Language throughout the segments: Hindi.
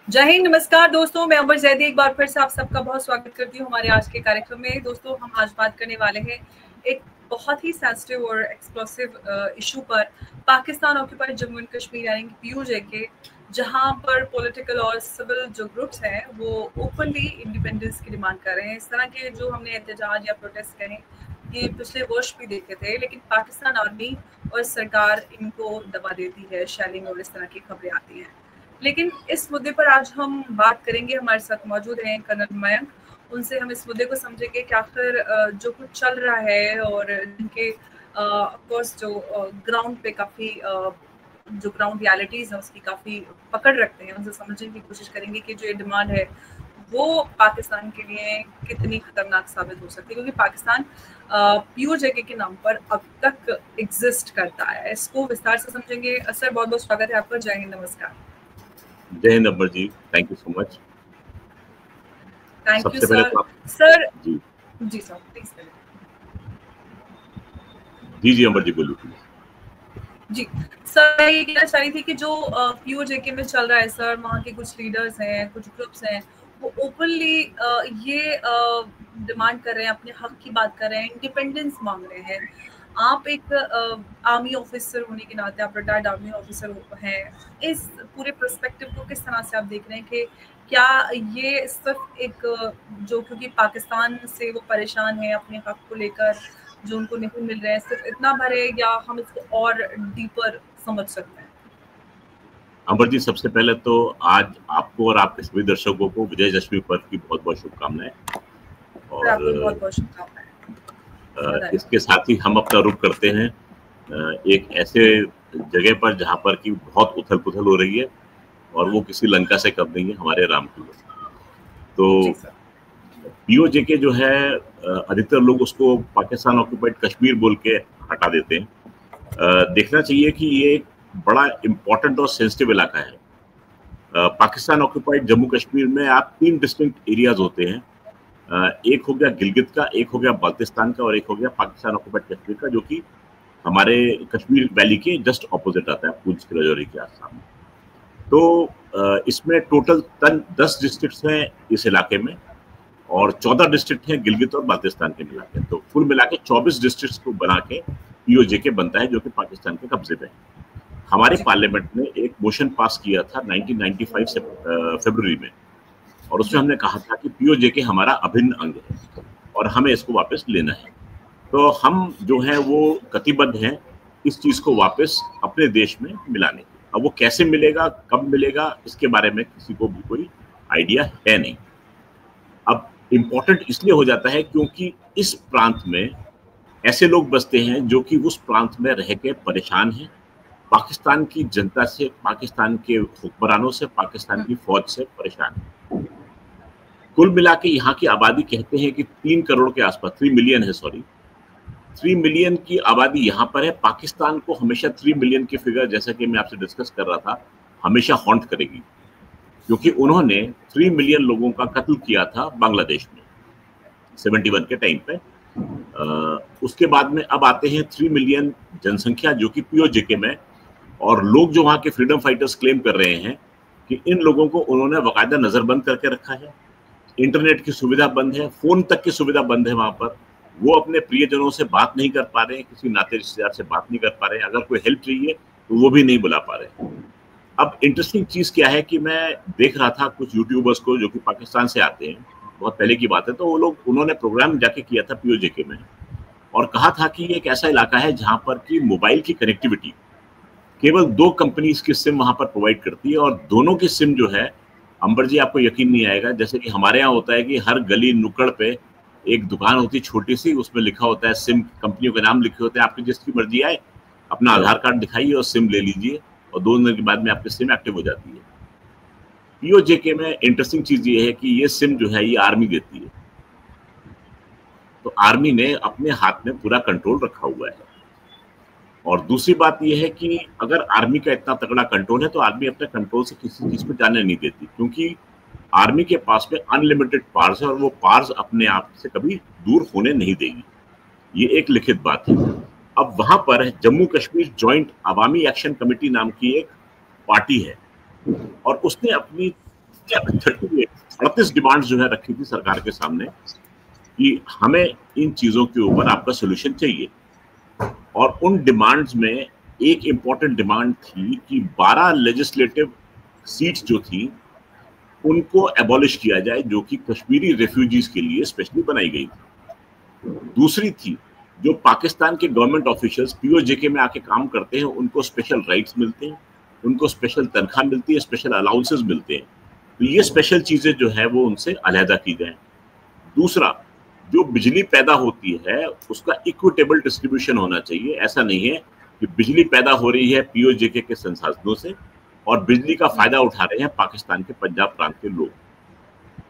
जय हिंद, नमस्कार दोस्तों। मैं अमर जैदी एक बार फिर से आप सबका बहुत स्वागत करती हूँ हमारे आज के कार्यक्रम में। दोस्तों, हम आज बात करने वाले हैं एक बहुत ही सेंसिटिव और एक्सप्लोसिव इशू पर, पाकिस्तान ऑक्यूपाइड जम्मू एंड कश्मीर यानी कि POJK, जहां पर पॉलिटिकल और सिविल जो ग्रुप्स हैं वो ओपनली इंडिपेंडेंस की डिमांड कर रहे हैं। इस तरह के जो हमने एहतजाज या प्रोटेस्ट कहें ये पिछले वर्ष भी देखे थे, लेकिन पाकिस्तान आर्मी और सरकार इनको दबा देती है, शेलिंग और इस तरह की खबरें आती हैं। लेकिन इस मुद्दे पर आज हम बात करेंगे। हमारे साथ मौजूद हैं कर्नल मयंक। उनसे हम इस मुद्दे को समझेंगे कि आखिर जो कुछ चल रहा है और जिनके ऑफकोर्स जो ग्राउंड पे काफ़ी जो ग्राउंड रियलिटीज़ है उसकी काफ़ी पकड़ रखते हैं, उनसे समझने की कोशिश करेंगे कि जो ये डिमांड है वो पाकिस्तान के लिए कितनी खतरनाक साबित हो सकती है, क्योंकि पाकिस्तान POJK के नाम पर अब तक एग्जिस्ट करता है। इसको विस्तार से समझेंगे। सर, बहुत बहुत स्वागत है आपका। जय हिंद, नमस्कार। जय हिंद Amar ji, thank you so much. Thank you sir. Sir जी सर, प्लीज जी अमर जी बोलिए प्लीज। जी सर, मैं ये कहना चाह रही थी कि जो POJK में चल रहा है सर, वहाँ के कुछ लीडर्स हैं, कुछ ग्रुप्स हैं, वो ओपनली ये डिमांड कर रहे हैं, अपने हक की बात कर रहे हैं, इंडिपेंडेंस मांग रहे हैं। आप एक आर्मी ऑफिसर होने के नाते, आप रिटायर्ड आर्मी ऑफिसर हैं, इस पूरे पर्सपेक्टिव को किस तरह से आप देख रहे हैं कि क्या ये सिर्फ एक जो क्योंकि पाकिस्तान से वो परेशान है अपने हक को लेकर जो उनको नहीं मिल रहे हैं, सिर्फ इतना भर है, या हम इसको और डीपर समझ सकते हैं? अमर जी, सबसे पहले तो आज आपको और आपके सभी दर्शकों को विजयदशमी पर्व की बहुत बहुत शुभकामनाएं। और बहुत बहुत शुभकामनाएं। इसके साथ ही हम अपना रुख करते हैं एक ऐसे जगह पर जहां पर कि बहुत उथल पुथल हो रही है, और वो किसी लंका से कम नहीं है, हमारे राम की। तो POJK जो है, अधिकतर लोग उसको पाकिस्तान ऑक्यूपाइड कश्मीर बोल के हटा देते हैं। देखना चाहिए कि ये एक बड़ा इम्पोर्टेंट और सेंसिटिव इलाका है। पाकिस्तान ऑक्यूपाइड जम्मू कश्मीर में आप 3 डिस्टिंक्ट एरियाज होते हैं। एक हो गया गिलगित का, एक हो गया बाल्टिस्तान का, और एक हो गया पाकिस्तान ऑक्यूपाइड कश्मीर का, जो कि हमारे कश्मीर वैली के जस्ट ऑपोजिट आता है, पूंछ की राजौरी के आसपास। तो इसमें टोटल 10 डिस्ट्रिक्ट्स हैं इस इलाके में, और 14 डिस्ट्रिक्ट हैं गिलगित और बाल्टिस्तान के मिला के। तो कुल मिला के 24 डिस्ट्रिक्ट्स को बना के POJK बनता है, जो कि पाकिस्तान के कब्जे में है। हमारे पार्लियामेंट ने एक मोशन पास किया था 1995 से फरवरी में, और उसमें हमने कहा था कि POJK हमारा अभिन्न अंग है और हमें इसको वापस लेना है। तो हम जो है वो कटिबद्ध हैं इस चीज को वापस अपने देश में मिलाने की। अब वो कैसे मिलेगा, कब मिलेगा, इसके बारे में किसी को भी कोई आइडिया है नहीं। अब इम्पोर्टेंट इसलिए हो जाता है क्योंकि इस प्रांत में ऐसे लोग बसते हैं जो कि उस प्रांत में रह के परेशान हैं, पाकिस्तान की जनता से, पाकिस्तान के हुक्मरानों से, पाकिस्तान की फौज से परेशान है। कुल मिला के यहाँ की आबादी कहते हैं कि 3 करोड़ के आसपास, 3 मिलियन है, 3 मिलियन की आबादी यहाँ पर है। पाकिस्तान को हमेशा 3 मिलियन की फिगर, जैसा कि मैं आपसे डिस्कस कर रहा था, हमेशा हॉन्ट करेगी, क्योंकि उन्होंने 3 मिलियन लोगों का कत्ल किया था बांग्लादेश में 71 के टाइम पे। उसके बाद में अब आते हैं 3 मिलियन जनसंख्या जो कि POJK में, और लोग जो वहाँ के फ्रीडम फाइटर्स क्लेम कर रहे हैं कि इन लोगों को उन्होंने बाकायदा नजरबंद करके रखा है, इंटरनेट की सुविधा बंद है, फोन तक की सुविधा बंद है वहाँ पर। वो अपने प्रियजनों से बात नहीं कर पा रहे हैं, किसी नाते रिश्तेदार से बात नहीं कर पा रहे हैं, अगर कोई हेल्प चाहिए तो वो भी नहीं बुला पा रहे। अब इंटरेस्टिंग चीज क्या है कि मैं देख रहा था कुछ यूट्यूबर्स को जो कि पाकिस्तान से आते हैं, बहुत पहले की बात है, तो वो लोग, उन्होंने प्रोग्राम जाके किया था POJK में, और कहा था कि ये एक ऐसा इलाका है जहां पर की मोबाइल की कनेक्टिविटी केवल 2 कंपनीज की सिम वहां पर प्रोवाइड करती है, और दोनों की सिम जो है, अंबर जी आपको यकीन नहीं आएगा, जैसे कि हमारे यहाँ होता है कि हर गली नुक्कड़ पे एक दुकान होती है छोटी सी, उसमें लिखा होता है, सिम कंपनियों के नाम लिखे होते हैं, आपकी जिसकी मर्जी आए अपना आधार कार्ड दिखाइए और सिम ले लीजिए, और 2 दिन के बाद में आपकी सिम एक्टिव हो जाती है। POJK में इंटरेस्टिंग चीज ये है कि ये सिम जो है ये आर्मी देती है, तो आर्मी ने अपने हाथ में पूरा कंट्रोल रखा हुआ है। और दूसरी बात यह है कि अगर आर्मी का इतना तगड़ा कंट्रोल है तो आर्मी अपने कंट्रोल से किसी चीज को जाने नहीं देती, क्योंकि आर्मी के पास में अनलिमिटेड पावर्स है, और वो पावर्स अपने आप से कभी दूर होने नहीं देगी, ये एक लिखित बात है। अब वहां पर जम्मू कश्मीर जॉइंट अवामी एक्शन कमेटी नाम की एक पार्टी है, और उसने अपनी 38 डिमांड्स जो है रखी थी सरकार के सामने कि हमें इन चीजों के ऊपर आपका सोल्यूशन चाहिए। और उन डिमांड्स में एक इंपॉर्टेंट डिमांड थी कि 12 लेजिस्लेटिव सीट्स जो थी उनको एबॉलिश किया जाए, जो कि कश्मीरी रेफ्यूजीज के लिए स्पेशली बनाई गई थी। दूसरी थी, जो पाकिस्तान के गवर्नमेंट ऑफिशियल्स पीओजेके में आके काम करते हैं उनको स्पेशल राइट्स मिलते हैं, उनको स्पेशल तनख्वाह मिलती है, स्पेशल अलाउंसेस मिलते हैं, तो ये स्पेशल चीजें जो है वो उनसे अलहदा की जाए। दूसरा, जो बिजली पैदा होती है उसका इक्विटेबल डिस्ट्रीब्यूशन होना चाहिए। ऐसा नहीं है कि बिजली पैदा हो रही है पीओजेके के संसाधनों से और बिजली का फायदा उठा रहे हैं पाकिस्तान के पंजाब प्रांत के लोग।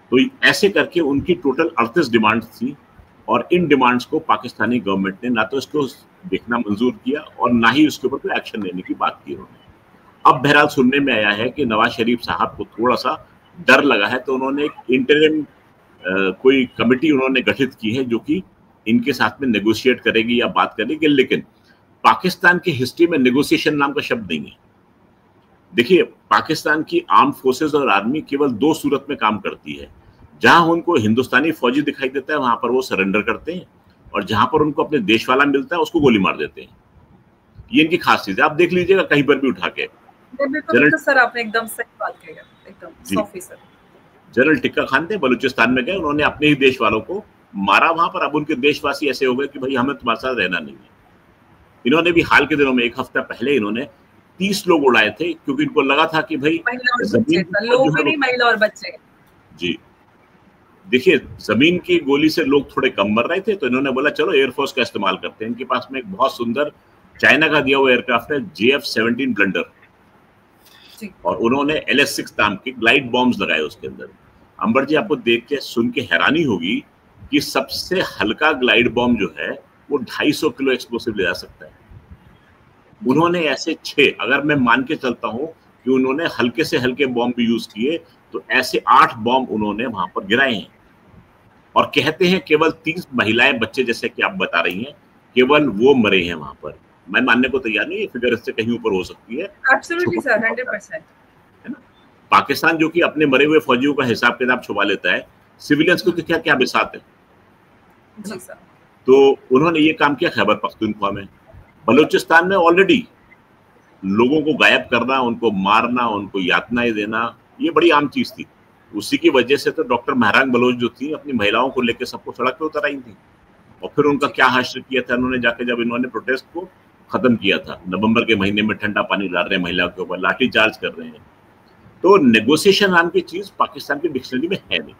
तो ऐसे करके उनकी टोटल 38 डिमांड्स थी और इन डिमांड्स को पाकिस्तानी गवर्नमेंट ने ना तो इसको देखना मंजूर किया और ना ही उसके ऊपर कोई एक्शन लेने की बात की उन्होंने। अब बहरहाल सुनने में आया है कि नवाज शरीफ साहब को थोड़ा सा डर लगा है, तो उन्होंने एक इंटरिम कोई कमेटी उन्होंने गठित की है जो कि इनके साथ में नेगोशिएट करेगी या बात करेगी। लेकिन पाकिस्तान की हिस्ट्री में नेगोशिएशन नाम का शब्द नहीं है। देखिए, पाकिस्तान की आर्म फोर्सेस और आर्मी केवल 2 सूरत में काम करती है। जहां उनको हिंदुस्तानी फौजी दिखाई देता है वहां पर वो सरेंडर करते हैं, और जहां पर उनको अपने देश वाला मिलता है उसको गोली मार देते हैं। ये इनकी खास चीज है, आप देख लीजिएगा कहीं पर भी उठा के। तो सर आपने एकदम सही बात कही, एकदम 100%। जनरल टिक्का खान थे, बलूचिस्तान में गए, उन्होंने अपने ही देश वालों को मारा वहां पर। अब उनके देशवासी ऐसे हो गए कि भाई हमें तुम्हारे साथ रहना नहीं है। इन्होंने भी हाल के दिनों में 1 हफ्ता पहले इन्होंने 30 लोग उड़ाए थे, क्योंकि इनको लगा था कि भाई लोग भी नहीं, महिला और बच्चे। जी, देखिए, जमीन की गोली से लोग थोड़े कम मर रहे थे, तो इन्होंने बोला चलो एयरफोर्स का इस्तेमाल करते हैं। इनके पास में एक बहुत सुंदर चाइना का दिया हुआ एयरक्राफ्ट है JF-17 ब्लंडर, और उन्होंने LS-6 नाम के ग्लाइड बॉम्ब्स लगाए उसके अंदर। अंबर जी, आपको देख के सुन के हैरानी होगी कि सबसे हल्का ग्लाइड बॉम्ब जो है वो 250 किलो एक्सप्लोसिव ले जा सकता है। उन्होंने ऐसे 6, अगर मैं मान के चलता हूं कि उन्होंने हल्के से हल्के बॉम्ब भी यूज किए, तो ऐसे 8 बॉम्ब उन्होंने वहां पर गिराए हैं। और कहते हैं केवल 30 महिलाएं, बच्चे, जैसे कि आप बता रही हैं, केवल वो मरे हैं वहां पर। मैं मानने को तैयार नहीं, ये फिगर इससे कहीं ऊपर हो सकती है। Absolutely sir, 100%। है ना? पाकिस्तान जो कि अपने मरे हुए फौजियों का हिसाब किताब छुपा लेता है, सिविलियंस को तो क्या क्या बिसात है। जी सर। तो उन्होंने ये काम किया खैबर पख्तूनख्वा में। बलूचिस्तान में ऑलरेडी लोगों को गायब करना, उनको मारना, उनको यातनाएं देना, ये बड़ी आम चीज थी। उसी की वजह से तो डॉक्टर महरांग बलोच जो थी अपनी महिलाओं को लेकर सबको सड़क पे उतर आई थी। और फिर उनका क्या हाशिर किया था उन्होंने जाके, जब इन्होंने प्रोटेस्ट को खत्म किया था नवंबर के महीने में, ठंडा पानी डाल रहे हैं महिलाओं के ऊपर, लाठी चार्ज कर रहे हैं। तो नेगोशिएशन नाम की चीज पाकिस्तान की डिक्शनरी में है नहीं।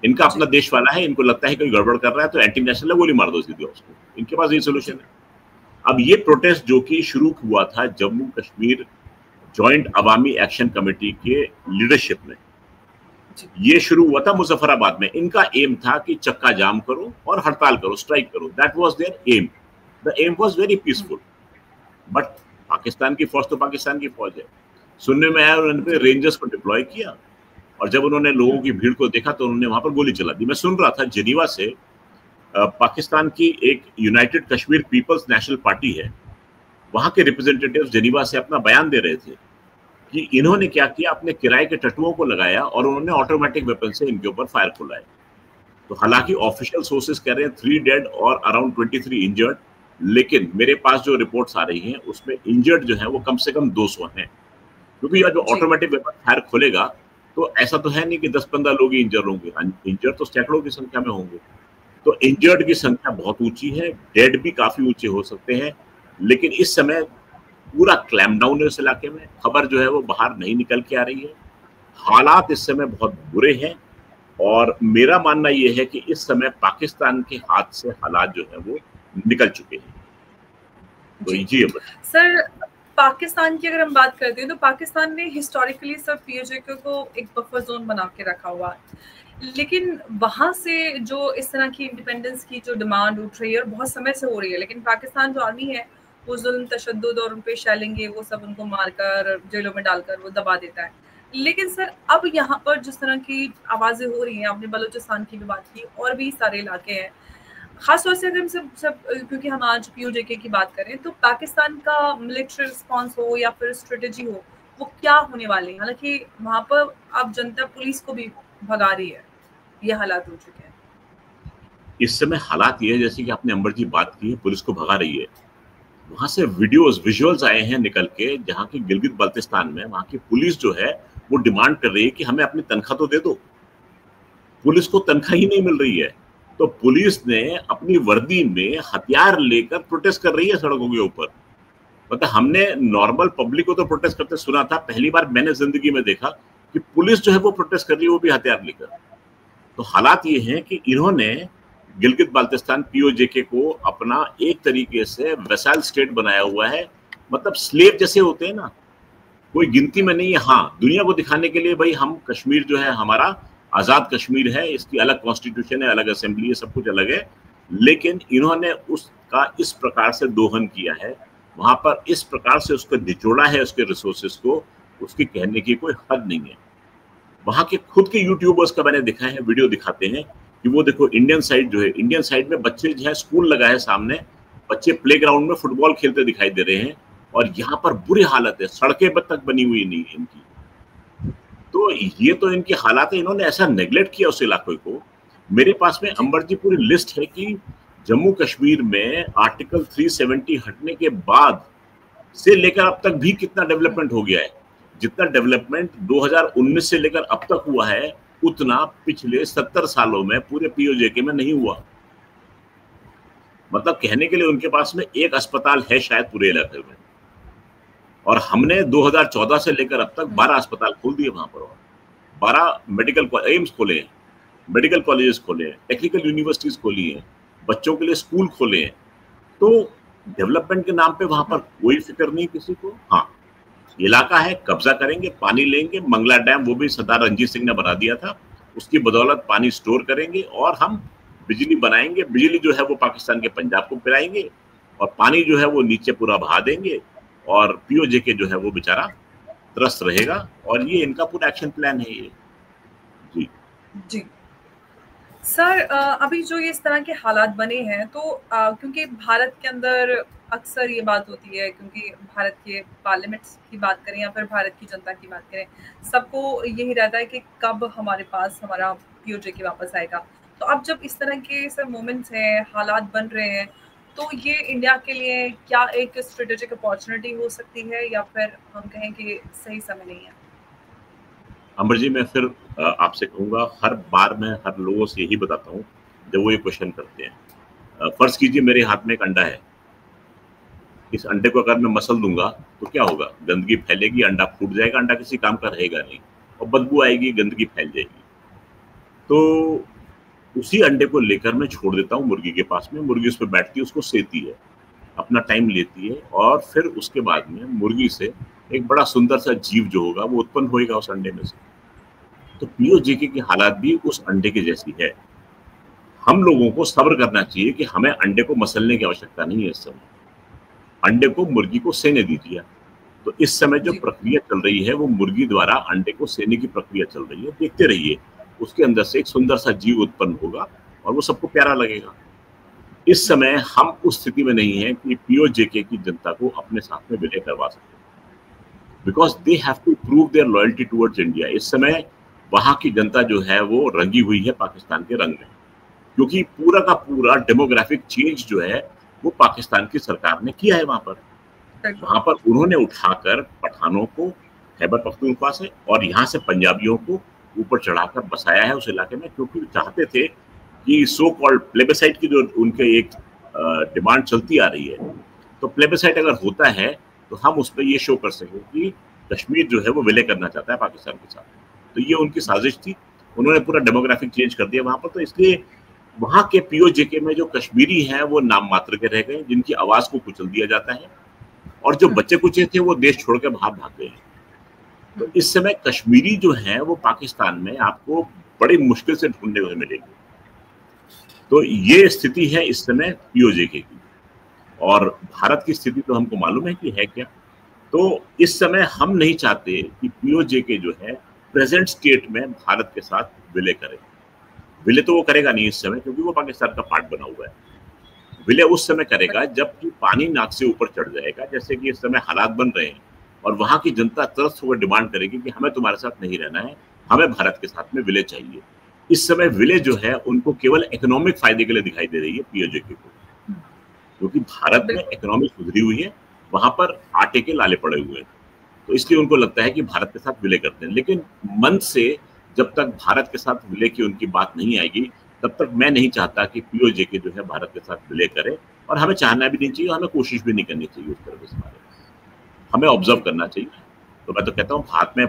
इनका अपना देश वाला है, इनको लगता है कोई गड़बड़ कर रहा है तो एंटी नेशनल है, गोली मार दो सीधे उसको। इनके पास ये सोल्यूशन है। अब ये प्रोटेस्ट जो कि शुरू हुआ था जम्मू कश्मीर जॉइंट अवामी एक्शन कमेटी के लीडरशिप में, ये शुरू हुआ था मुजफ्फराबाद में। इनका एम था कि चक्का जाम करो और हड़ताल करो, स्ट्राइक करो। That was their aim. The aim was very peaceful. But Pakistan की फौज तो पाकिस्तान की फौज है। सुनने में आया उन्होंने रेंजर्स को डिप्लॉय किया, और जब उन्होंने लोगों की भीड़ को देखा तो उन्होंने वहां पर गोली चला दी। मैं सुन रहा था जेनीवा से, पाकिस्तान की एक United Kashmir Peoples National Party है, वहां के रिप्रेजेंटेटिव्स जेनीवा से अपना बयान दे रहे थे कि इन्होंने क्या किया, अपने किराए के टट्टुओं को लगाया और उन्होंने ऑटोमेटिक वेपन से इनके ऊपर फायर खुलाए। तो हालांकि ऑफिशियल सोर्सेज कह रहे हैं 3 डेड और अराउंड 23 इंजर्ड, लेकिन मेरे पास जो रिपोर्ट्स आ रही हैं उसमें इंजर्ड जो है वो कम से कम 200 हैं। क्योंकि जब ऑटोमेटिक वेपन फायर खुलेगा तो ऐसा तो है नहीं कि 10-15 लोग ही इंजर होंगे, इंजर्ड तो सैकड़ों की संख्या में होंगे। तो इंजर्ड की संख्या बहुत ऊंची है, डेड भी काफी ऊंचे हो सकते हैं। लेकिन इस समय पूरा क्लैम्प डाउन है उस इलाके में, खबर जो है वो बाहर नहीं निकल के आ रही है। हालात इस समय बहुत बुरे हैं, और मेरा मानना ये है कि इस समय पाकिस्तान के हाथ से हालात जो है वो निकल चुके हैं। तो जी सर, पाकिस्तान की अगर हम बात करते हैं तो पाकिस्तान ने हिस्टोरिकली सर पीओजेके को एक बफर जोन बना के रखा हुआ है, लेकिन वहां से जो इस तरह की इंडिपेंडेंस की जो डिमांड उठ रही है और बहुत समय से हो रही है, लेकिन पाकिस्तान जो आर्मी है वो जुल्म, तशद्दुद और उन पे शैलेंगे वो सब उनको मारकर जेलों में डालकर वो दबा देता है। लेकिन सर अब यहाँ पर जिस तरह की आवाजें हो रही हैं, आपने बलूचिस्तान की भी बात की, और भी सारे इलाके हैं, खासतौर से अगर हम सब क्योंकि हम आज पीओजेके की बात करें तो पाकिस्तान का मिलिट्री रिस्पांस हो या फिर स्ट्रेटेजी हो, वो क्या होने वाले हैं। हालांकि वहां पर अब जनता पुलिस को भी भगा रही है, ये हालात हो चुके हैं इस समय। हालात ये है, जैसे कि आपने अंबर जी बात की, पुलिस को भगा रही है, वहां से वीडियोस विजुअल्स आए हैं निकल के, जहां की गिलगित बाल्टिस्तान में वहां की पुलिस जो है वो डिमांड कर रही है कि हमें अपनी तनख्वाह तो दे दो। पुलिस को तनख्वाह ही नहीं मिल रही है, तो पुलिस ने अपनी वर्दी में हथियार लेकर प्रोटेस्ट कर रही है सड़कों के ऊपर। मतलब हमने नॉर्मल पब्लिक को तो प्रोटेस्ट करते सुना था, पहली बार मैंने जिंदगी में देखा कि पुलिस जो है वो प्रोटेस्ट कर रही है, वो भी हथियार लेकर। तो हालात ये हैं कि इन्होंने गिलगित बाल्टिस्तान पीओजेके को अपना एक तरीके से वैसाल स्टेट बनाया हुआ है। मतलब स्लेव जैसे होते हैं ना, कोई गिनती में नहीं है। हाँ, दुनिया को दिखाने के लिए भाई हम कश्मीर जो है हमारा आजाद कश्मीर है, इसकी अलग कॉन्स्टिट्यूशन है, अलग असेंबली है, सब कुछ अलग है, लेकिन इन्होंने उसका इस प्रकार से दोहन किया है, वहां पर इस प्रकार से उसको निचोड़ा है, उसके रिसोर्सेस को, उसकी कहने की कोई हद नहीं है। वहां के खुद के यूट्यूबर्स का मैंने देखा है, वीडियो दिखाते हैं कि वो देखो इंडियन साइड जो है, इंडियन साइड में बच्चे जो है, स्कूल लगा है सामने, बच्चे प्लेग्राउंड में फुटबॉल खेलते दिखाई दे रहे हैं, और यहाँ पर बुरी हालत है, सड़कें तक बनी हुई नहीं है इनकी। तो ये तो इनकी हालात है, इन्होंने ऐसा नेग्लेक्ट किया उस इलाके को। मेरे पास में अंबर जी पूरी लिस्ट है कि जम्मू कश्मीर में आर्टिकल 370 हटने के बाद से लेकर अब तक भी कितना डेवलपमेंट हो गया है। जितना डेवलपमेंट 2019 से लेकर अब तक हुआ है, उतना पिछले 70 सालों में पूरे पीओजेके में नहीं हुआ। मतलब कहने के लिए उनके पास में एक अस्पताल है शायद पूरे इलाके में, और हमने 2014 से लेकर अब तक 12 अस्पताल खोल दिए वहां पर, 12 मेडिकल एम्स खोले हैं, मेडिकल कॉलेजेस खोले हैं, टेक्निकल यूनिवर्सिटीज खोली हैं, बच्चों के लिए स्कूल खोले हैं। तो डेवलपमेंट के नाम पे वहां पर कोई फिक्र नहीं किसी को। हाँ, इलाका है, कब्जा करेंगे, पानी लेंगे, मंगला डैम वो भी सरदार रणजीत सिंह ने बना दिया था, उसकी बदौलत पानी स्टोर करेंगे और हम बिजली बनाएंगे। बिजली जो है वो पाकिस्तान के पंजाब को पिलाएंगे, और पानी जो है वो नीचे पूरा बहा देंगे, और पीओजेके जो है वो बेचारा त्रस्त रहेगा। और ये इनका पूरा एक्शन प्लान है ये। जी जी सर, अभी जो ये इस तरह के हालात बने हैं, तो क्योंकि भारत के अंदर अक्सर ये बात होती है, क्योंकि भारत के पार्लियामेंट की बात करें या फिर भारत की जनता की बात करें, सबको यही रहता है कि कब हमारे पास हमारा पीओजेके वापस आएगा। तो अब जब इस तरह के सर मोमेंट्स हैं, हालात बन रहे हैं, तो ये इंडिया के लिए क्या एक स्ट्रेटेजिक अपॉर्चुनिटी हो सकती है, या फिर हम कहें कि सही समय नहीं है? अमर जी, मैं फिर आपसे कहूंगा, हर बार मैं हर लोगों से यही बताता हूँ जब वो ये क्वेश्चन करते हैं। फर्ज कीजिए मेरे हाथ में एक अंडा है, इस अंडे को अगर मैं मसल दूंगा तो क्या होगा? गंदगी फैलेगी, अंडा फूट जाएगा, अंडा किसी काम का रहेगा नहीं, और बदबू आएगी, गंदगी फैल जाएगी। तो उसी अंडे को लेकर मैं छोड़ देता हूँ मुर्गी के पास में, मुर्गी उस पर बैठती है, उसको सेती है, अपना टाइम लेती है, और फिर उसके बाद में मुर्गी से एक बड़ा सुंदर सा जीव जो होगा वो उत्पन्न होएगा उस अंडे में से। तो पीओजेके की हालात भी उस अंडे की जैसी है। हम लोगों को सब्र करना चाहिए कि हमें अंडे को मसलने की आवश्यकता नहीं है। इस समय अंडे को मुर्गी को सेने दीजिए। तो इस समय जो प्रक्रिया चल रही है वो मुर्गी द्वारा अंडे को सेने की प्रक्रिया चल रही है। देखते रहिए, उसके अंदर से एक सुंदर सा जीव उत्पन्न होगा और वो सबको प्यारा लगेगा। इस समय हम उस स्थिति में नहीं है कि पीओजेके की जनता को अपने साथ में विलय करवा सकते, because they have to prove their loyalty towards India. इस समय वहां की जनता जो है वो रंगी हुई है पाकिस्तान के रंग में, क्योंकि पूरा का पूरा डेमोग्राफिक चेंज जो है वो पाकिस्तान की सरकार ने किया है। वहां पर उन्होंने उठाकर पठानों को खैबर पख्तूनख्वा से और यहाँ से पंजाबियों को ऊपर चढ़ाकर बसाया है उस इलाके में, क्योंकि चाहते थे कि सो कॉल्ड प्लेबिसाइट की जो उनके एक डिमांड चलती आ रही है, तो प्लेबिसाइट अगर होता है तो हम उस पर ये शो कर सकें कि कश्मीर जो है वो विलय करना चाहता है पाकिस्तान के साथ। तो ये उनकी साजिश थी, उन्होंने पूरा डेमोग्राफिक चेंज कर दिया वहां पर। तो इसलिए वहां के पीओजेके में जो कश्मीरी हैं वो नाम मात्र के रह गए, जिनकी आवाज को कुचल दिया जाता है, और जो बच्चे कुचे थे वो देश छोड़ के बाहर भाग गए हैं। तो इस समय कश्मीरी जो है वो पाकिस्तान में आपको बड़ी मुश्किल से ढूंढने हुए मिलेंगे। तो ये स्थिति है इस समय पीओजेके की, और भारत की स्थिति तो हमको मालूम है कि है क्या। तो इस समय हम नहीं चाहते कि पीओजेके जो है प्रेजेंट स्टेट में भारत के साथ विलय करे। विलय तो वो करेगा नहीं इस समय, क्योंकि वो पाकिस्तान का पार्ट बना हुआ है। विलय उस समय करेगा जब कि पानी नाक से ऊपर चढ़ जाएगा, जैसे कि इस समय हालात बन रहे हैं। और वहां की जनता त्रस्त होकर डिमांड करेगी कि हमें तुम्हारे साथ नहीं रहना है, हमें भारत के साथ में विलय चाहिए। इस समय विलय जो है उनको केवल इकोनॉमिक फायदे के लिए दिखाई दे रही है पीओजे को, क्योंकि भारत में इकोनॉमी सुधरी हुई है, वहां पर आटे के लाले पड़े हुए हैं, तो इसलिए उनको लगता है कि भारत के साथ विलय करते हैं। लेकिन मन से जब तक भारत के साथ विलय की उनकी बात नहीं आएगी, तब तक मैं नहीं चाहता कि पीओजे के जो है भारत के साथ विलय करे, और हमें चाहना भी नहीं चाहिए, हमें कोशिश भी नहीं करनी चाहिए उस तरह से। हमें ऑब्जर्व करना चाहिए। तो मैं तो कहता हूँ हाथ में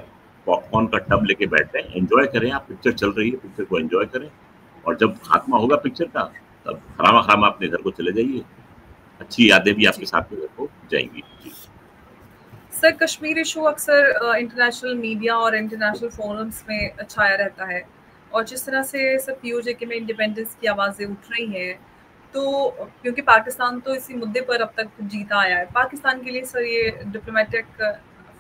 पॉपकॉर्न का टब लेके बैठते हैं, एंजॉय करें, आप पिक्चर चल रही है, पिक्चर को एंजॉय करें, और जब खात्मा होगा पिक्चर का तब हरामा हरामा अपने घर को चले जाइए, अच्छी यादें भी आपके साथ में घर को जाएंगी। सर, कश्मीर इशू अक्सर इंटरनेशनल मीडिया और इंटरनेशनल फोरम्स में छाया रहता है, और जिस तरह से सर पीओजे के में इंडिपेंडेंस की आवाज़ें उठ रही हैं, तो क्योंकि पाकिस्तान तो इसी मुद्दे पर अब तक जीता आया है, पाकिस्तान के लिए सर ये डिप्लोमेटिक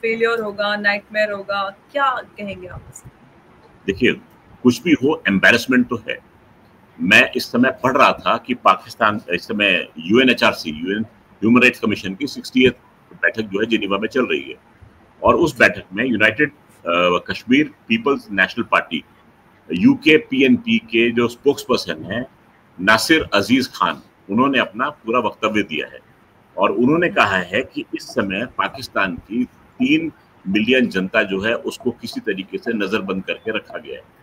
फेलियर होगा, नाइटमेयर होगा, क्या कहेंगे आप? देखिए, कुछ भी हो, एम्बैरेसमेंट तो है। मैं इस समय पढ़ रहा था कि पाकिस्तान इस समय UNHRC, UN human rights commission की 60th बैठक जो है जिनेवा में चल रही है, और उस बैठक में United Kashmir Peoples National Party UK PNP के जो स्पोक्स पर्सन हैं नासिर अजीज खान, उन्होंने अपना पूरा वक्तव्य दिया है, और उन्होंने कहा है कि इस समय पाकिस्तान की 3 मिलियन जनता जो है उसको किसी तरीके से नजरबंद करके रखा गया है।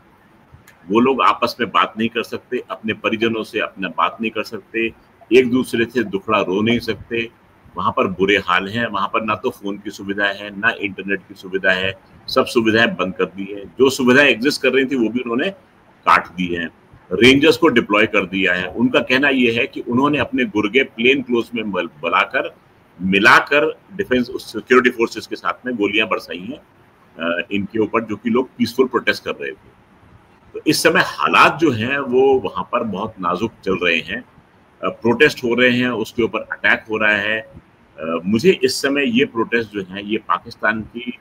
वो लोग आपस में बात नहीं कर सकते, अपने परिजनों से अपना बात नहीं कर सकते, एक दूसरे से दुखड़ा रो नहीं सकते, वहां पर बुरे हाल हैं, वहां पर ना तो फोन की सुविधा है, ना इंटरनेट की सुविधा है, सब सुविधाएं बंद कर दी है, जो सुविधाएं एग्जिस्ट कर रही थी वो भी उन्होंने काट दी है, रेंजर्स को डिप्लॉय कर दिया है। उनका कहना यह है कि उन्होंने अपने गुर्गे प्लेन क्लोज में बुलाकर मिलाकर डिफेंस सिक्योरिटी फोर्सेस के साथ में गोलियां बरसाई हैं इनके ऊपर, जो कि लोग पीसफुल प्रोटेस्ट कर रहे थे। तो इस समय हालात जो हैं वो वहां पर बहुत नाजुक चल रहे हैं, प्रोटेस्ट हो रहे हैं, उसके ऊपर अटैक हो रहा है। मुझे इस समय ये प्रोटेस्ट जो है ये पाकिस्तान की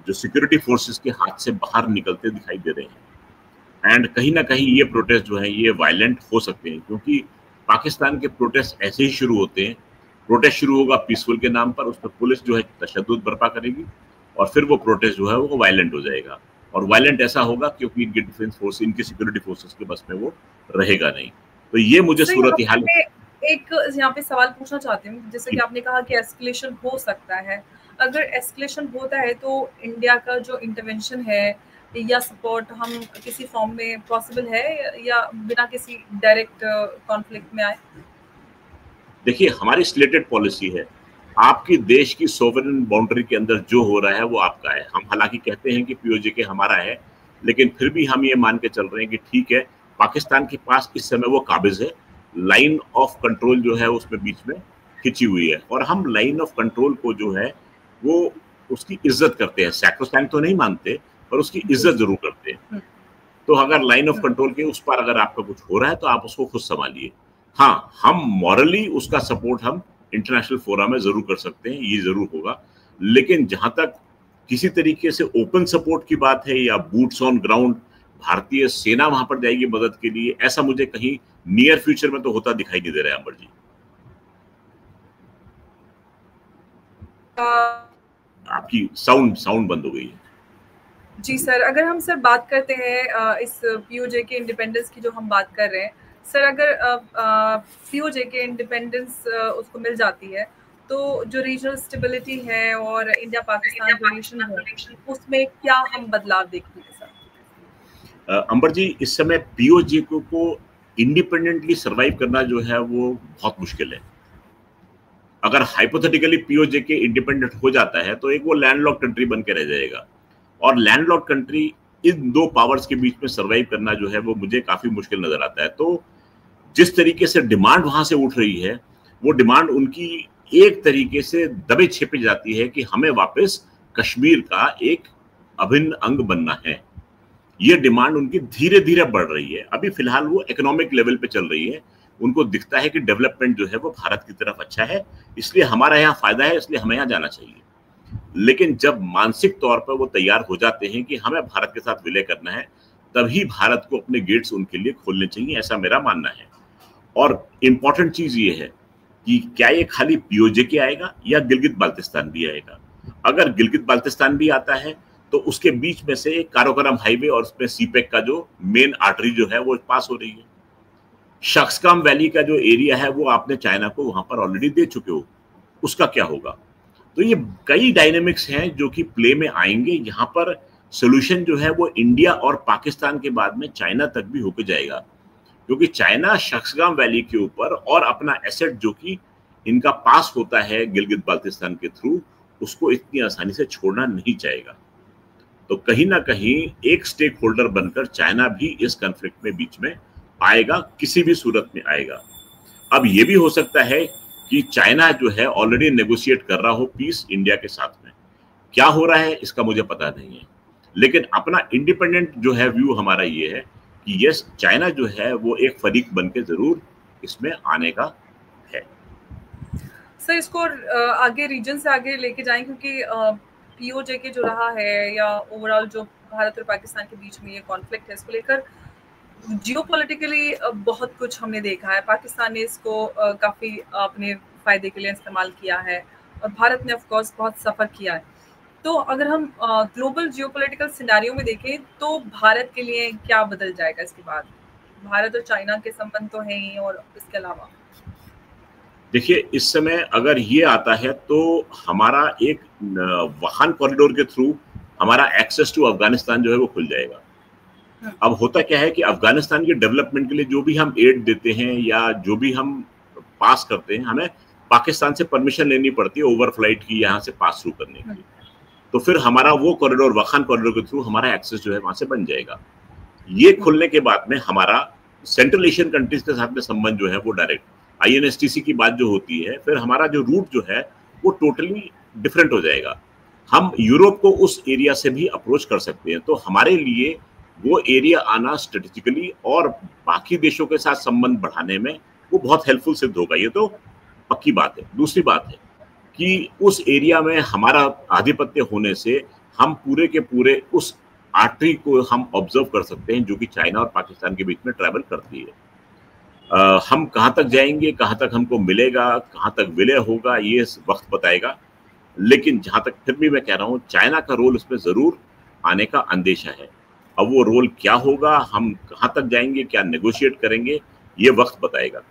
जो सिक्योरिटी फोर्सेस के हाथ से बाहर निकलते दिखाई दे रहे हैं, एंड कहीं ना कहीं ये प्रोटेस्ट जो है ये वायलेंट हो सकते हैं, क्योंकि पाकिस्तान के प्रोटेस्ट ऐसे ही शुरू होते हैं। प्रोटेस्ट शुरू होगा पीसफुल के नाम पर, उस पर पुलिस जो है तशद्दुद बर्पा करेगी, और फिर वो प्रोटेस्ट जो है वो वायलेंट हो जाएगा, और वायलेंट ऐसा होगा क्योंकि इनकी डिफेंस फोर्स, इनकी सिक्योरिटी फोर्सेस के बस में वो रहेगा नहीं। तो ये मुझे सूरत हाल एक यहाँ पे सवाल पूछना चाहती हूँ, जैसे कि आपने कहा कि एस्केलेशन हो सकता है, अगर एस्केलेशन होता है तो इंडिया का जो इंटरवेंशन है या सपोर्ट हम किसी फॉर्म में पॉसिबल है, या बिना किसी डायरेक्ट कॉन्फ्लिक्ट में आए? देखिए, हमारी स्लेटेड पॉलिसी है, आपकी देश की सोवरेन बाउंड्री के अंदर जो हो रहा है वो आपका है। हम हालांकि कहते हैं कि पीओजे के हमारा है, लेकिन फिर भी हम ये मान के चल रहे हैं कि ठीक है, पाकिस्तान के पास इस समय वो काबिज है, लाइन ऑफ कंट्रोल जो है उसमें बीच में खिंची हुई है, और हम लाइन ऑफ कंट्रोल को जो है वो उसकी इज्जत करते हैं, सैक्रोसैंक्ट तो नहीं मानते पर उसकी इज्जत जरूर करते हैं। तो अगर लाइन ऑफ कंट्रोल के उस पर अगर आपका कुछ हो रहा है तो आप उसको खुद संभालिए। हाँ, हम मॉरली उसका सपोर्ट हम इंटरनेशनल फोरम में जरूर कर सकते हैं, ये जरूर होगा, लेकिन जहां तक किसी तरीके से ओपन सपोर्ट की बात है या बूट्स ऑन ग्राउंड भारतीय सेना वहां पर जाएगी मदद के लिए, ऐसा मुझे कहीं नियर फ्यूचर में तो होता दिखाई नहीं दे रहा है। अंबर जी, आपकी साउंड बंद हो गई है। जी सर, अगर हम सर बात करते हैं इस पीओजे के इंडिपेंडेंस की जो हम बात कर रहे हैं सर, अगर पीओजे के इंडिपेंडेंस उसको मिल जाती है तो जो रीजनल स्टेबिलिटी है और इंडिया पाकिस्तान रिलेशन है उसमें क्या हम बदलाव देखेंगे सर? अंबर जी, इस समय पीओजे को इंडिपेंडेंटली सरवाइव करना जो है वो बहुत मुश्किल है। अगर हाइपोथेटिकली पीओजे के इंडिपेंडेंट हो जाता है तो एक वो लैंडलॉक कंट्री बन के रह जाएगा, और लैंडलॉक कंट्री इन दो पावर्स के बीच में सरवाइव करना जो है वो मुझे काफी मुश्किल नजर आता है। तो जिस तरीके से डिमांड वहां से उठ रही है, वो डिमांड उनकी एक तरीके से दबे छिपे जाती है कि हमें वापस कश्मीर का एक अभिन्न अंग बनना है। ये डिमांड उनकी धीरे धीरे बढ़ रही है। अभी फिलहाल वो इकोनॉमिक लेवल पे चल रही है, उनको दिखता है कि डेवलपमेंट जो है वो भारत की तरफ अच्छा है, इसलिए हमारा यहाँ फायदा है, इसलिए हमें यहाँ जाना चाहिए। लेकिन जब मानसिक तौर पर वो तैयार हो जाते हैं कि हमें भारत के साथ विलय करना है, तभी भारत को अपने गेट्स उनके लिए खोलने चाहिए, ऐसा मेरा मानना है। और इम्पॉर्टेंट चीज ये है कि क्या ये खाली पीओजे के आएगा या गिलगित बाल्टिस्तान भी आएगा। अगर गिलगित बाल्टिस्तान भी आता है तो उसके बीच में से काराकोरम हाईवे और उसमें सीपेक का जो मेन आर्टरी जो है वो पास हो रही है। शक्सकाम वैली का जो एरिया है वो आपने चाइना को वहां पर ऑलरेडी दे चुके हो, उसका क्या होगा? तो ये कई डायनेमिक्स हैं जो कि प्ले में आएंगे। यहाँ पर सोल्यूशन जो है वो इंडिया और पाकिस्तान के बाद में चाइना तक भी होके जाएगा, क्योंकि चाइना शक्सगाम वैली के ऊपर और अपना एसेट जो कि इनका पास होता है गिलगित बाल्टिस्तान के थ्रू, उसको इतनी आसानी से छोड़ना नहीं चाहेगा। तो कहीं ना कहीं एक स्टेक होल्डर बनकर चाइना भी इस कॉन्फ्लिक्ट में बीच में आएगा, किसी भी सूरत में आएगा। अब ये भी हो सकता है कि चाइना जो है ऑलरेडी नेगोशिएट कर रहा हो पीस इंडिया के साथ में। क्या हो रहा है इसका मुझे पता नहीं है, लेकिन अपना इंडिपेंडेंट जो है व्यू हमारा ये है कि यस, चाइना जो है वो एक फरीक बन के जरूर इसमें आने का है। सर, इसको आगे रीजन से आगे लेके जाएं, क्योंकि पीओजे के जो रहा है या ओवरऑल जो भारत और पाकिस्तान के बीच में ये कॉन्फ्लिक्ट है, इसको लेकर जियोपॉलिटिकली बहुत कुछ हमने देखा है। पाकिस्तान ने इसको काफ़ी अपने फ़ायदे के लिए इस्तेमाल किया है और भारत ने ऑफ कोर्स बहुत सफ़र किया है। तो अगर हम ग्लोबल जियोपॉलिटिकल सिनेरियो में देखें तो भारत के लिए क्या बदल जाएगा इसके बाद? भारत और चाइना के संबंध तो हैं ही, और इसके अलावा देखिए, इस समय अगर ये आता है तो हमारा एक वाहन कॉरिडोर के थ्रू हमारा एक्सेस टू अफगानिस्तान जो है वो खुल जाएगा। अब होता क्या है कि अफगानिस्तान के डेवलपमेंट के लिए जो भी हम एड देते हैं या जो भी हम पास करते हैं, हमें पाकिस्तान से परमिशन लेनी पड़ती है ओवरफ्लाइट की, यहाँ से पास थ्रू करने के लिए। तो फिर हमारा वो कॉरिडोर, वाहन कॉरिडोर के थ्रू हमारा एक्सेस जो है वहां से बन जाएगा। ये खुलने के बाद में हमारा सेंट्रल एशियन कंट्रीज के साथ में संबंध जो है वो डायरेक्ट INSTC की बात जो होती है, फिर हमारा जो रूट जो है वो टोटली डिफरेंट हो जाएगा। हम यूरोप को उस एरिया से भी अप्रोच कर सकते हैं। तो हमारे लिए वो एरिया आना स्ट्रेटेजिकली और बाकी देशों के साथ संबंध बढ़ाने में वो बहुत हेल्पफुल सिद्ध होगा। ये तो पक्की बात है। दूसरी बात है कि उस एरिया में हमारा आधिपत्य होने से हम पूरे के पूरे उस आर्टरी को हम ऑब्जर्व कर सकते हैं जो कि चाइना और पाकिस्तान के बीच में ट्रैवल करती है। हम कहाँ तक जाएंगे, कहाँ तक हमको मिलेगा, कहाँ तक विलय होगा, ये वक्त बताएगा। लेकिन जहाँ तक फिर भी मैं कह रहा हूँ, चाइना का रोल उसमें जरूर आने का अंदेशा है। अब वो रोल क्या होगा, हम कहाँ तक जाएंगे, क्या नेगोशिएट करेंगे, ये वक्त बताएगा।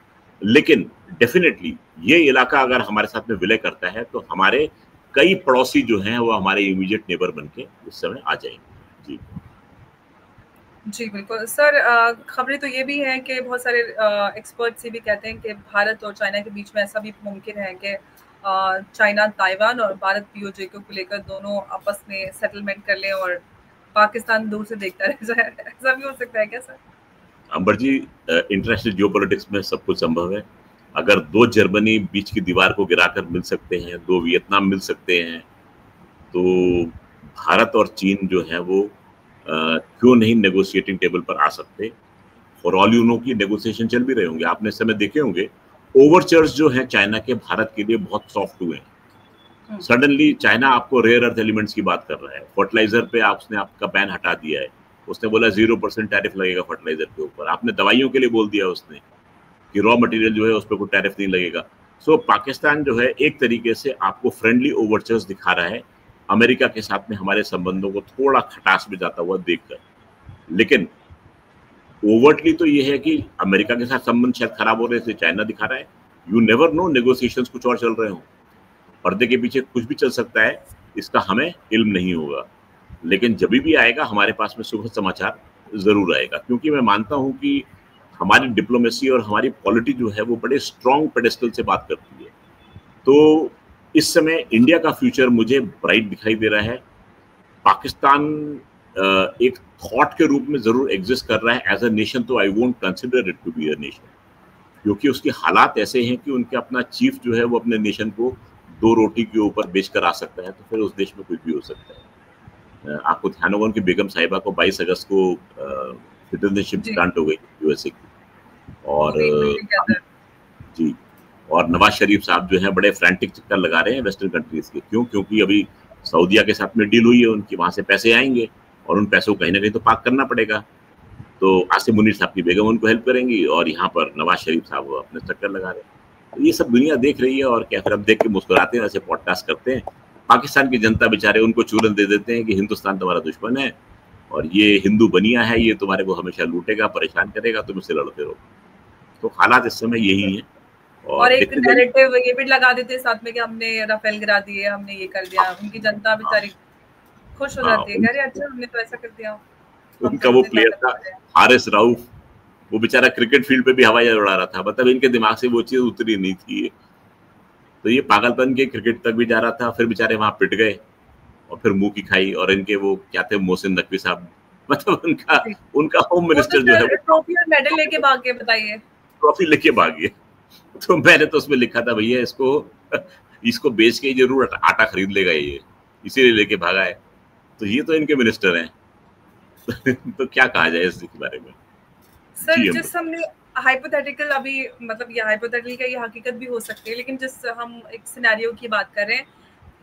लेकिन डेफिनेटली ये इलाका अगर हमारे साथ में विलय करता है तो हमारे कई पड़ोसी जो हैं वो हमारे इमीडिएट नेबर बन के उस समय आ जाएंगे। जी जी बिल्कुल सर। खबरें तो ये भी हैं कि बहुत सारे एक्सपर्ट्स ये भी कहते हैं कि भारत और चाइना के बीच में ऐसा भी मुमकिन है कि चाइना ताइवान और भारत पीओजे को लेकर दोनों आपस में सेटलमेंट कर लें और पाकिस्तान दूर से देखता रह जाए। ऐसा भी हो सकता है क्या सर? अंबर जी, इंटरनेशनल जियोपॉलिटिक्स में सब कुछ संभव है। अगर दो जर्मनी बीच की दीवार को गिराकर मिल सकते हैं, दो वियतनाम मिल सकते हैं, तो भारत और चीन जो है वो क्यों नहीं नेगोशिएटिंग टेबल पर आ सकते। फॉर ऑल यू नो की नेगोशिएशन चल भी रहे होंगे। आपने समय देखे होंगे, ओवरचर्स जो है चाइना के भारत के लिए बहुत सॉफ्ट हुए हैं। सडनली चाइना आपको रेयर अर्थ एलिमेंट्स की बात कर रहा है, फर्टिलाइजर पे उसने आपका बैन हटा दिया है। उसने बोला 0% टैरिफ लगेगा फर्टिलाइजर के ऊपर। आपने दवाइयों के लिए बोल दिया उसने कि रॉ मटेरियल जो है उस पर कोई टैरिफ नहीं लगेगा। सो पाकिस्तान जो है एक तरीके से आपको फ्रेंडली ओवरचर्स दिखा रहा है अमेरिका के साथ में हमारे संबंधों को थोड़ा खटास में जाता हुआ देखकर। लेकिन ओवरटली तो ये है कि अमेरिका के साथ संबंध शायद खराब हो रहे थे, चाइना दिखा रहा है। यू नेवर नो, नेगोशिएशंस कुछ और चल रहे हो, पर्दे के पीछे कुछ भी चल सकता है, इसका हमें इल्म नहीं होगा। लेकिन जब भी आएगा हमारे पास में सुखद समाचार जरूर आएगा, क्योंकि मैं मानता हूं कि हमारी डिप्लोमेसी और हमारी पॉलिटी जो है वो बड़े स्ट्रॉन्ग पेडेस्टल से बात करती है। तो इस समय इंडिया का फ्यूचर मुझे ब्राइट दिखाई दे रहा है। पाकिस्तान एक थॉट के रूप में जरूर एग्जिस्ट कर रहा है एज अ नेशन, तो I won't consider it to be a nation, क्योंकि उसके हालात ऐसे हैं कि उनके अपना चीफ जो है वो अपने नेशन को दो रोटी के ऊपर बेचकर आ सकता है, तो फिर उस देश में कुछ भी हो सकता है। आपको ध्यान होगा उनकी बेगम साहिबा को 22 अगस्त को सिटीजनशिप ग्रांट हो गई यूएसए की, और जी, और नवाज शरीफ साहब जो है बड़े फ्रैंटिक चक्कर लगा रहे हैं वेस्टर्न कंट्रीज के। क्यों? क्योंकि अभी सऊदीया के साथ में डील हुई है उनकी, वहां से पैसे आएंगे और उन पैसों को कहीं ना कहीं तो पार्क करना पड़ेगा। तो आसिम मुनीर साहब की बेगम उनको हेल्प करेंगी और यहाँ पर नवाज शरीफ साहब अपने चक्कर लगा रहे हैं। तो ये सब दुनिया देख रही है और क्या, फिर हम देख के मुस्कुराते हैं, ऐसे पॉडकास्ट करते हैं पाकिस्तान की जनता बेचारे उनको चूरन दे देते हैं कि हिंदुस्तान तुम्हारा दुश्मन है और ये हिंदू बनिया है, ये तुम्हारे को हमेशा लूटेगा, परेशान करेगा, तुम इससे लड़ते रहो। तो हालात इस समय यही है। और एक नैरेटिव ये भी लगा देते हैं साथ में कि हमने राफेल गिरा दिए, हमने ये कर दिया, उनकी जनता बेचारी खुश हो जाती है, अरे अच्छा हमने तो ऐसा कर दिया। उनका वो प्लेयर था हारिस राउफ, वो बेचारा क्रिकेट फील्ड पे भी हवाई जहाज उड़ा रहा था, मतलब इनके दिमाग से वो चीज उतरी नहीं थी। तो ये पागलपन के क्रिकेट तक भी जा रहा था, फिर बेचारे वहां पिट गए और फिर मुंह की खाई। और इनके वो क्या थे, मोहसिन नकवी साहब, मतलब उनका होम मिनिस्टर जो है ट्रॉफी और मेडल लेके भाग गए, बताइए, ट्रॉफी लेके भाग गए। तो मैंने तो उसमें लिखा था भैया इसको बेच के ही जरूर आटा खरीद लेगा ये, इसीलिए लेके भागा है। तो ये तो इनके मिनिस्टर हैं। तो क्या कहा जाए इसके बारे में सर? जिस हमने हाइपोथेटिकल अभी, मतलब ये हाइपोथेटिकल का ये हकीकत भी हो सकती है, लेकिन जिस हम एक सिनेरियो की बात कर रहे हैं,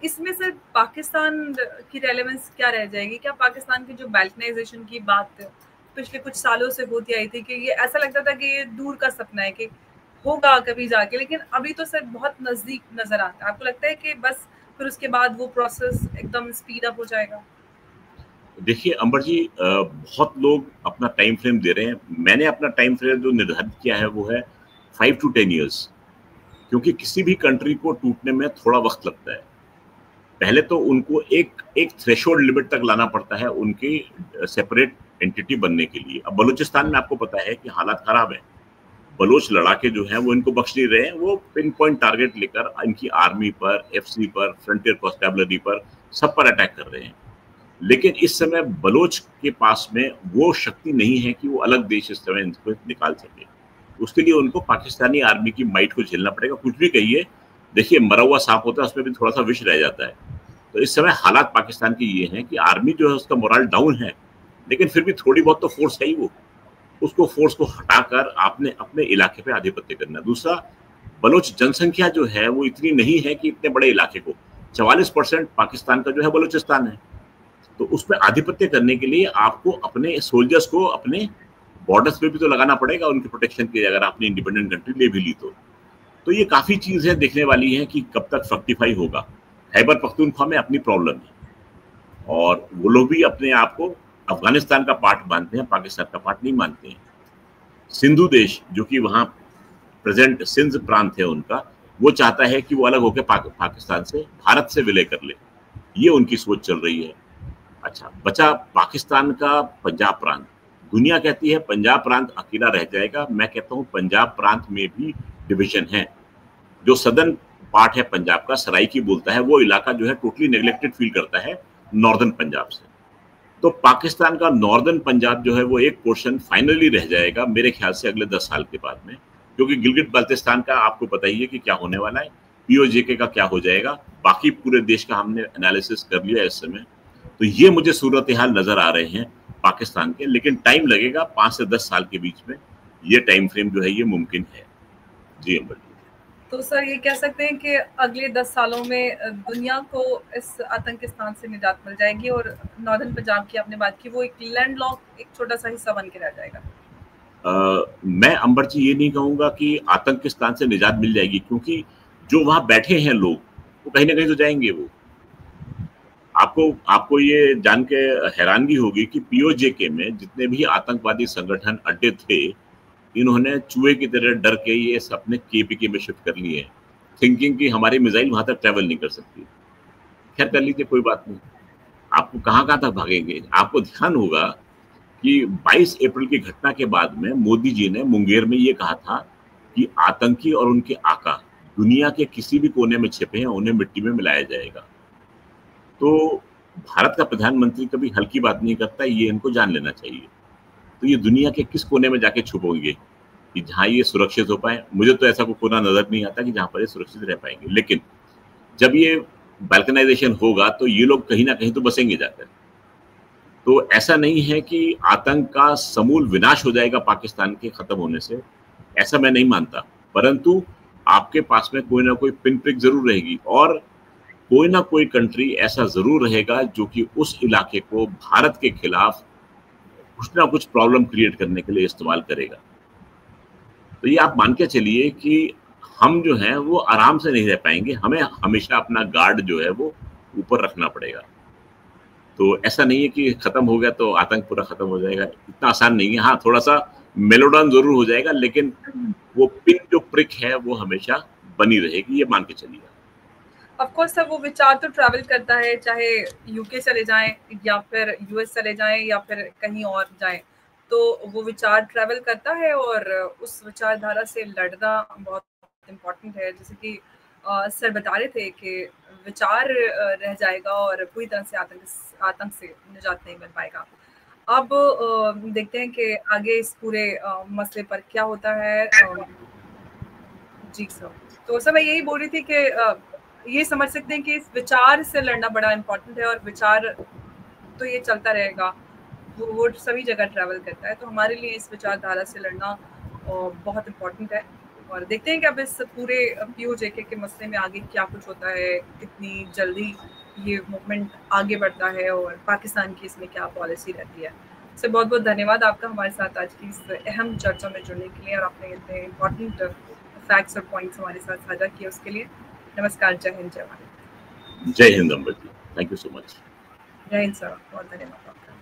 इसमें सर पाकिस्तान की रेलेवेंस क्या रह जाएगी? क्या पाकिस्तान की जो बाल्कनाइजेशन की बात पिछले कुछ सालों से होती आई थी कि ये ऐसा लगता था कि ये दूर का सपना है कि होगा कभी जाके, लेकिन अभी तो सर बहुत नजदीक नजर आता है। आपको लगता है कि बस फिर उसके बाद वो प्रोसेस एकदम स्पीड अप हो जाएगा? देखिए अंबर जी, बहुत लोग अपना टाइम फ्रेम दे रहे हैं। मैंने अपना टाइम फ्रेम जो निर्धारित किया है वो है 5 to 10 years, क्योंकि किसी भी कंट्री को टूटने में थोड़ा वक्त लगता है। पहले तो उनको एक थ्रेशोल्ड लिमिट तक लाना पड़ता है उनकी सेपरेट एंटिटी बनने के लिए। अब बलूचिस्तान में आपको पता है कि हालात खराब है, बलोच लड़ाके जो हैं वो इनको बख्श नहीं रहे हैं, वो पिन पॉइंट टारगेट लेकर इनकी आर्मी पर, एफसी पर, फ्रंटियर कॉन्स्टेबलरी पर, सब पर अटैक कर रहे हैं। लेकिन इस समय बलोच के पास में वो शक्ति नहीं है कि वो अलग देश इस समय इनको निकाल सके। उसके लिए उनको पाकिस्तानी आर्मी की माइट को झेलना पड़ेगा। कुछ भी कहिए, देखिए मरा हुआ सांप होता है, उसमें भी थोड़ा सा विष रह जाता है। तो इस समय हालात पाकिस्तान की ये हैं कि आर्मी जो है उसका मोरल डाउन है, लेकिन फिर भी थोड़ी बहुत तो फोर्स है ही। वो उसको फोर्स को हटाकर आपने अपने इलाके पे आधिपत्य करना। दूसरा, बलोच जनसंख्या जो है वो इतनी नहीं है कि इतने बड़े इलाके को, 44% पाकिस्तान का जो है बलूचिस्तान है। तो उस पर आधिपत्य करने के लिए आपको अपने सोल्जर्स को अपने बॉर्डर्स पे भी तो लगाना पड़ेगा उनके प्रोटेक्शन के लिए, अगर आपने इंडिपेंडेंट कंट्री ले भी ली तो ये काफी चीज है देखने वाली है कि कब तक फ्रक्टिफाई होगा। खैबर पख्तूनख्वा में अपनी प्रॉब्लम है और वो लोग भी अपने आप को अफगानिस्तान का पार्ट मानते हैं, पाकिस्तान का पार्ट नहीं मानते हैं। सिंधु देश जो कि वहां प्रेजेंट सिंध प्रांत है उनका, वो चाहता है कि वो अलग होकर पाकिस्तान से, भारत से विलय कर ले। ये उनकी सोच चल रही है। अच्छा, बचा पाकिस्तान का पंजाब प्रांत। दुनिया कहती है पंजाब प्रांत अकेला रह जाएगा, मैं कहता हूँ पंजाब प्रांत में भी डिवीजन है। जो सदर्न पार्ट है पंजाब का, सराइकी बोलता है, वो इलाका जो है टोटली नेग्लेक्टेड फील करता है नॉर्दर्न पंजाब से। तो पाकिस्तान का नॉर्दर्न पंजाब जो है वो एक पोर्शन फाइनली रह जाएगा मेरे ख्याल से अगले 10 साल के बाद में, क्योंकि गिलगित बाल्टिस्तान का आपको पता ही है कि क्या होने वाला है, पीओजेके का क्या हो जाएगा। बाकी पूरे देश का हमने एनालिसिस कर लिया इस समय। तो ये मुझे सूरत हाल नजर आ रहे हैं पाकिस्तान के, लेकिन टाइम लगेगा 5 से 10 साल के बीच में ये टाइम फ्रेम जो है ये मुमकिन है। जी अम्बर। तो सर ये कह सकते हैं कि अगले 10 सालों में दुनिया को इस आतंकिस्तान से निजात मिल जाएगी और नॉर्दर्न पंजाब की आपने बात की, वो एक लैंडलॉक एक छोटा सा हिस्सा बन के रह जाएगा। मैं अंबर जी ये नहीं कहूंगा कि आतंकिस्तान से निजात मिल जाएगी, क्योंकि जो वहां बैठे हैं लोग वो कहीं ना कहीं तो जाएंगे। वो आपको ये जान के हैरानगी होगी कि पीओजेके में जितने भी आतंकवादी संगठन अड्डे थे, इन्होंने चूहे की तरह डर के ये अपने केपीके में शिफ्ट कर लिए, थिंकिंग कि हमारी मिसाइल वहां तक ट्रेवल नहीं कर सकती। खैर कर लीजिए, कोई बात नहीं। आपको कहाँ तक भागेंगे। आपको ध्यान होगा कि 22 अप्रैल की घटना के बाद में मोदी जी ने मुंगेर में ये कहा था कि आतंकी और उनके आका दुनिया के किसी भी कोने में छिपे हैं, उन्हें मिट्टी में मिलाया जाएगा। तो भारत का प्रधानमंत्री कभी हल्की बात नहीं करता, ये इनको जान लेना चाहिए। तो ये दुनिया के किस कोने में जाके छुपोगे कि जहां ये सुरक्षित हो पाए। मुझे तो ऐसा कोई कोना नजर नहीं आता कि जहां पर ये सुरक्षित रह पाएंगे। लेकिन जब ये बाल्कनाइजेशन होगा तो ये लोग कहीं ना कहीं तो बसेंगे जाकर। तो ऐसा नहीं है कि आतंक का समूल विनाश हो जाएगा पाकिस्तान के खत्म होने से, ऐसा मैं नहीं मानता। परंतु आपके पास में कोई ना कोई पिन प्रिक जरूर रहेगी और कोई ना कोई कंट्री ऐसा जरूर रहेगा जो कि उस इलाके को भारत के खिलाफ कुछ ना कुछ प्रॉब्लम क्रिएट करने के लिए इस्तेमाल करेगा। तो ये आप मान के चलिए कि हम जो हैं वो आराम से नहीं रह पाएंगे। हमें हमेशा अपना गार्ड जो है वो ऊपर रखना पड़ेगा। तो ऐसा नहीं है कि खत्म हो गया तो आतंक पूरा खत्म हो जाएगा, इतना आसान नहीं है। हाँ, थोड़ा सा मेलोडाउन जरूर हो जाएगा, लेकिन वो पिन जो प्रिक है वो हमेशा बनी रहेगी, ये मान के चलिए। ऑफ कोर्स सर, वो विचार तो ट्रैवल करता है, चाहे यूके चले जाएं या फिर यूएस चले जाएं या फिर कहीं और जाएं, तो वो विचार ट्रैवल करता है और उस विचारधारा से लड़ना बहुत इम्पोर्टेंट है। जैसे कि सर बता रहे थे कि विचार रह जाएगा और पूरी तरह से आतंक से निजात नहीं मिल पाएगा। अब देखते हैं कि आगे इस पूरे मसले पर क्या होता है। जी सर, तो सर मैं यही बोल रही थी कि ये समझ सकते हैं कि इस विचार से लड़ना बड़ा इम्पोर्टेंट है, और विचार तो ये चलता रहेगा, वो सभी जगह ट्रैवल करता है, तो हमारे लिए इस विचारधारा से लड़ना बहुत इम्पोर्टेंट है। और देखते हैं कि अब इस पूरे POJK के मसले में आगे क्या कुछ होता है, कितनी जल्दी ये मूवमेंट आगे बढ़ता है और पाकिस्तान की इसमें क्या पॉलिसी रहती है। सर बहुत बहुत धन्यवाद आपका हमारे साथ आज की इस अहम चर्चा में जुड़ने के लिए, और आपने इतने इम्पोर्टेंट फैक्ट्स और पॉइंट्स हमारे साथ साझा किए उसके लिए। नमस्कार, जय हिंद, जय भारत। जय हिंद अम्बर जी, थैंक यू सो मच। जय हिंद सर, बहुत धन्यवाद आपका।